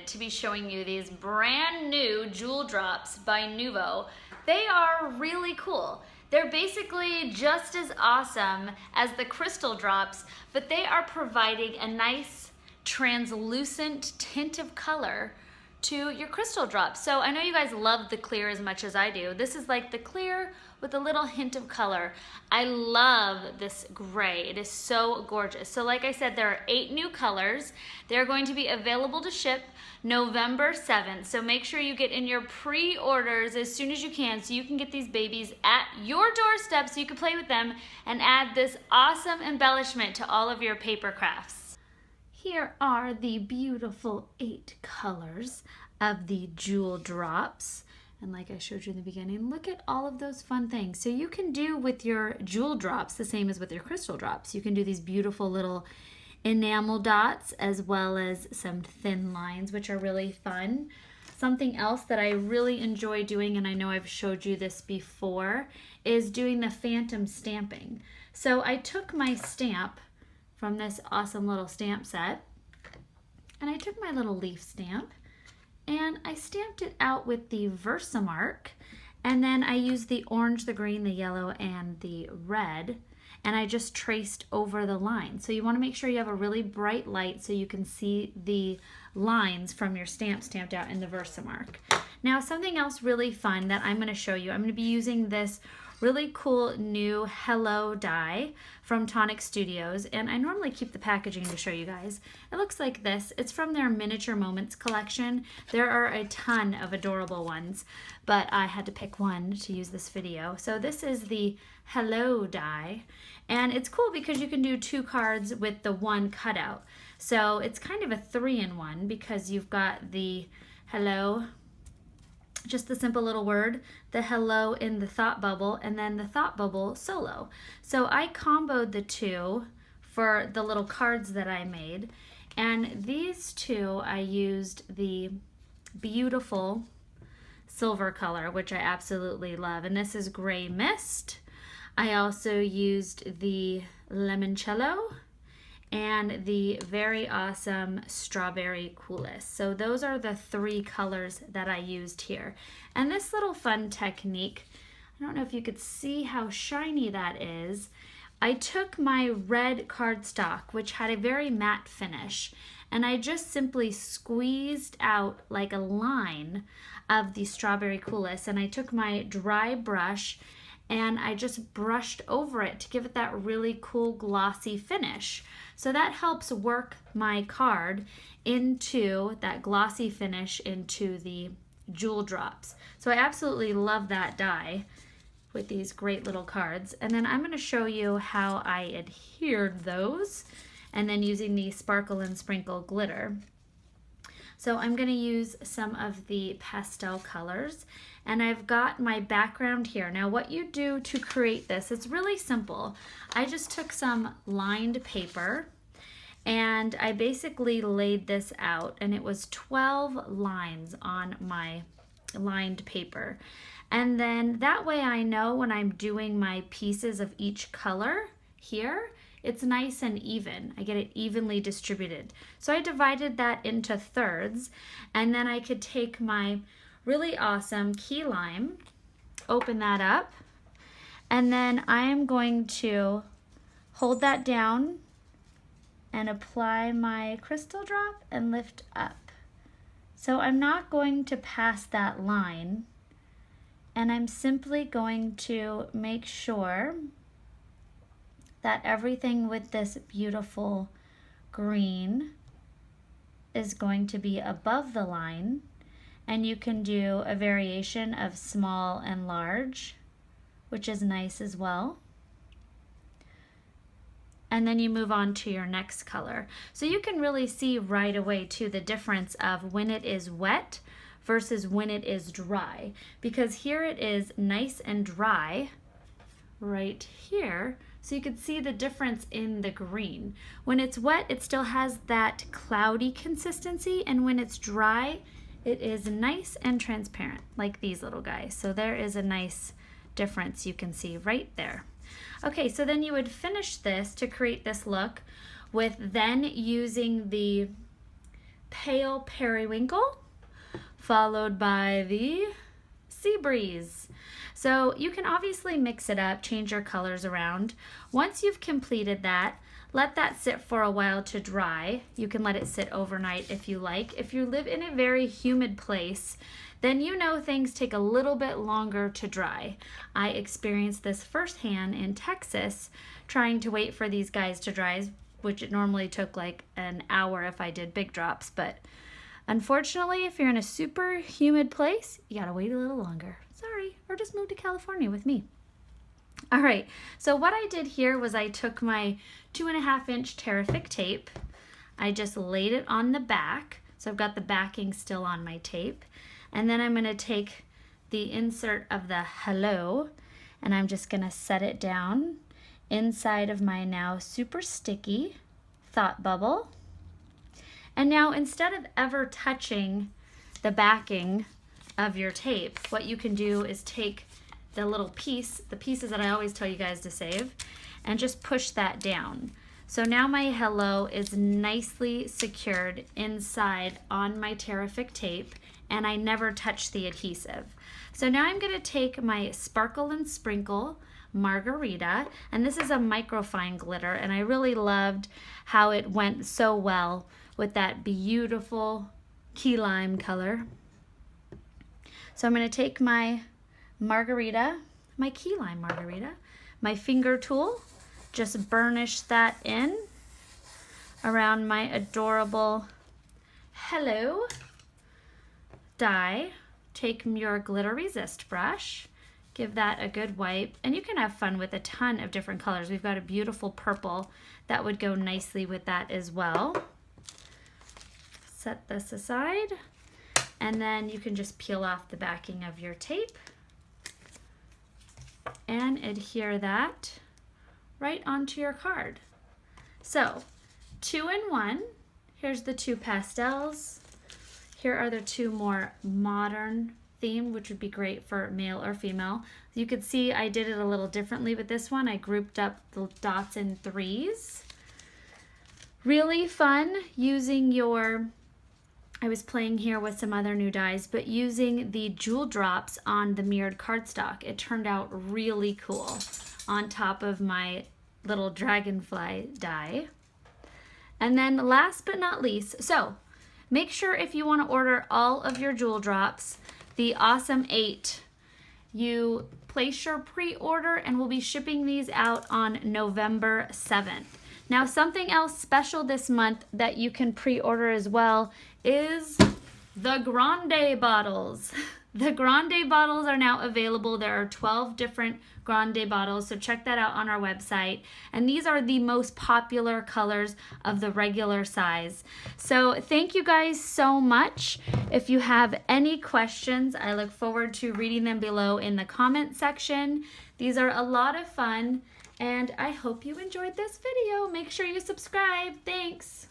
excited to be showing you these brand new Jewel Drops by Nuvo. They are really cool. They're basically just as awesome as the Crystal Drops, but they are providing a nice translucent tint of color to your Crystal Drops. So I know you guys love the clear as much as I do. This is like the clear with a little hint of color. I love this gray. It is so gorgeous. So like I said, there are 8 new colors. They're going to be available to ship November 7th. So make sure you get in your pre-orders as soon as you can so you can get these babies at your doorstep so you can play with them and add this awesome embellishment to all of your paper crafts. Here are the beautiful 8 colors of the Jewel Drops. And like I showed you in the beginning, look at all of those fun things. So you can do with your Jewel Drops the same as with your Crystal Drops. You can do these beautiful little enamel dots as well as some thin lines, which are really fun. Something else that I really enjoy doing, and I know I've showed you this before, is doing the phantom stamping. So I took my stamp from this awesome little stamp set, and I took my little leaf stamp, and I stamped it out with the Versamark, and then I used the orange, the green, the yellow, and the red, and I just traced over the line. So you want to make sure you have a really bright light so you can see the lines from your stamp stamped out in the Versamark. Now something else really fun that I'm going to show you, I'm going to be using this really cool new Hello die from Tonic Studios, and I normally keep the packaging to show you guys. It looks like this. It's from their Miniature Moments collection. There are a ton of adorable ones, but I had to pick one to use this video. So this is the Hello die, and it's cool because you can do 2 cards with the 1 cutout. So it's kind of a 3-in-1 because you've got the hello, just the simple little word, the hello in the thought bubble, and then the thought bubble solo. So I comboed the 2 for the little cards that I made, and these 2 I used the beautiful silver color, which I absolutely love, and this is Gray Mist. I also used the limoncello and the very awesome Strawberry Coulis. So those are the 3 colors that I used here. And this little fun technique, I don't know if you could see how shiny that is. I took my red cardstock, which had a very matte finish, and I just simply squeezed out like a line of the Strawberry Coulis, and I took my dry brush and I just brushed over it to give it that really cool glossy finish. So that helps work my card into that glossy finish into the Jewel Drops. So I absolutely love that die with these great little cards. And then I'm going to show you how I adhered those, and then using the Sparkle and Sprinkle glitter. So I'm going to use some of the pastel colors, and I've got my background here. Now what you do to create this, it's really simple. I just took some lined paper and I basically laid this out, and it was 12 lines on my lined paper. And then that way I know when I'm doing my pieces of each color here, it's nice and even. I get it evenly distributed. So I divided that into thirds, and then I could take my really awesome key lime, open that up, and then I am going to hold that down and apply my crystal drop and lift up. So I'm not going to pass that line, and I'm simply going to make sure that everything with this beautiful green is going to be above the line, and you can do a variation of small and large, which is nice as well. And then you move on to your next color. So you can really see right away too the difference of when it is wet versus when it is dry, because here it is nice and dry right here. So you can see the difference in the green. When it's wet, it still has that cloudy consistency, and when it's dry, it is nice and transparent, like these little guys. So there is a nice difference you can see right there. Okay, so then you would finish this to create this look with then using the Pale Periwinkle, followed by the Seabreeze. So you can obviously mix it up, change your colors around. Once you've completed that, let that sit for a while to dry. You can let it sit overnight if you like. If you live in a very humid place, then you know things take a little bit longer to dry. I experienced this firsthand in Texas, trying to wait for these guys to dry, which it normally took like an hour if I did big drops, but unfortunately, if you're in a super humid place, you gotta wait a little longer. Sorry, or just move to California with me. All right, so what I did here was I took my 2.5-inch Tear-ific tape. I just laid it on the back, so I've got the backing still on my tape. And then I'm gonna take the insert of the hello, and I'm just gonna set it down inside of my now super sticky thought bubble. And now instead of ever touching the backing of your tape, what you can do is take the little piece, the pieces that I always tell you guys to save, and just push that down. So now my hello is nicely secured inside on my Tear-ific tape, and I never touch the adhesive. So now I'm gonna take my Sparkle and Sprinkle Margarita, and this is a microfine glitter, and I really loved how it went so well with that beautiful key lime color. So I'm gonna take my margarita, my key lime margarita, my finger tool, just burnish that in around my adorable hello die. Take your glitter resist brush, give that a good wipe, and you can have fun with a ton of different colors. We've got a beautiful purple that would go nicely with that as well. Set this aside, and then you can just peel off the backing of your tape and adhere that right onto your card. So 2 in 1. Here's the 2 pastels. Here are the 2 more modern themed, which would be great for male or female. You could see I did it a little differently with this one. I grouped up the dots in 3s. Really fun using your, I was playing here with some other new dies, but using the jewel drops on the mirrored cardstock. It turned out really cool on top of my little dragonfly die. And then last but not least, so make sure if you want to order all of your jewel drops, the Awesome 8, you place your pre-order and we'll be shipping these out on November 7th. Now, something else special this month that you can pre-order as well is the Grande bottles. The Grande bottles are now available. There are 12 different Grande bottles, so check that out on our website. And these are the most popular colors of the regular size. So thank you guys so much. If you have any questions, I look forward to reading them below in the comment section. These are a lot of fun, and I hope you enjoyed this video. Make sure you subscribe. Thanks.